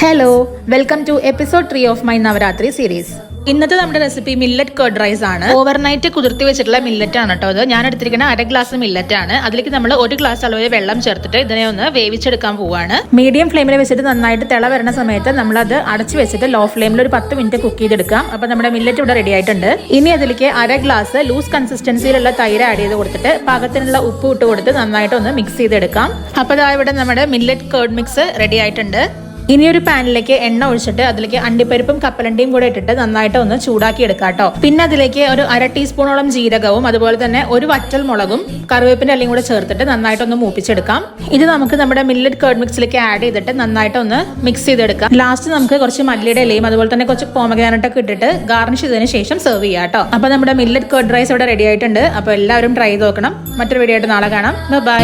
Hello, welcome to episode 3 of my Navratri series. ഇന്നത്തെ നമ്മുടെ recipe millet curd rice ആണ്. Overnight കുതിർത്തി വെച്ചിട്ടുള്ള മില്ലറ്റ് ആണ് കേട്ടോ. ഞാൻ എടുത്തിരിക്കുന്ന 1/2 ഗ്ലാസ് മില്ലറ്റ് ആണ്. അതിലേക്ക് നമ്മൾ 1 ഗ്ലാസ് അളവിൽ വെള്ളം ചേർത്തിട്ട് ഇതിനെ ഒന്ന് വേവിച്ചെടുക്കാൻ പോവാണ്. മീഡിയം ഫ്ലെയിമിൽ വെച്ചിട്ട് നന്നായിട്ട് തിള വരുന്ന സമയത്ത് നമ്മൾ അത് അടച്ചു വെച്ചിട്ട് ലോ ഫ്ലെയിമിൽ ഒരു 10 മിനിറ്റ് കുക്ക് ചെയ്തെടുക്കാം. അപ്പൊ നമ്മുടെ മില്ലറ്റ് ഇവിടെ റെഡി ആയിട്ടുണ്ട്. ഇനി അതിലേക്ക് 1/2 ഗ്ലാസ് ലൂസ് കൺസിസ്റ്റൻസിയിലുള്ള തൈര് ആഡ് ചെയ്ത് കൊടുത്തിട്ട് പാകത്തിനുള്ള ഉപ്പ് ഇട്ട് കൊടുത്ത് നന്നായിട്ട് ഒന്ന് മിക്സ് ചെയ്തെടുക്കാം. അപ്പൊ ഇവിടെ നമ്മുടെ മില്ലറ്റ് കർഡ് മിക്സ് റെഡി ആയിട്ടുണ്ട്. ഇനി ഒരു പാനിലേക്ക് എണ്ണ ഒഴിച്ചിട്ട് അതിലേക്ക് അണ്ടിപ്പരിപ്പും കപ്പലണ്ടിയും കൂടെ ഇട്ടിട്ട് നന്നായിട്ട് ഒന്ന് ചൂടാക്കി എടുക്കാം കേട്ടോ. പിന്നെ അതിലേക്ക് ഒരു 1/2 ടീസ്പൂണോളം ജീരകവും അതുപോലെ തന്നെ ഒരു വറ്റൽ മുളകും കറിവേപ്പിന്റെ എല്ലാം കൂടെ ചേർത്തിട്ട് നന്നായിട്ടൊന്ന് മൂപ്പിച്ചെടുക്കാം. ഇത് നമുക്ക് നമ്മുടെ മില്ലറ്റ് കർഡ് മിക്സിലേക്ക് ആഡ് ചെയ്തിട്ട് നന്നായിട്ട് ഒന്ന് മിക്സ് ചെയ്തെടുക്കാം. ലാസ്റ്റ് നമുക്ക് കുറച്ച് മല്ലിയുടെ ഇലയും അതുപോലെ തന്നെ കുറച്ച് പോമഗ്രാനറ്റ് ഒക്കെ ഇട്ടിട്ട് ഗാർണിഷ് ചെയ്തതിന് ശേഷം സെർവ് ചെയ്യാം കേട്ടോ. അപ്പൊ നമ്മുടെ മില്ലറ്റ് കർഡ് റൈസ് ഇവിടെ റെഡി ആയിട്ടുണ്ട്. അപ്പൊ എല്ലാവരും ട്രൈ ചെയ്ത് നോക്കണം. മറ്റൊരു വീഡിയോ ആയിട്ട് നാളെ കാണാം. ബൈ.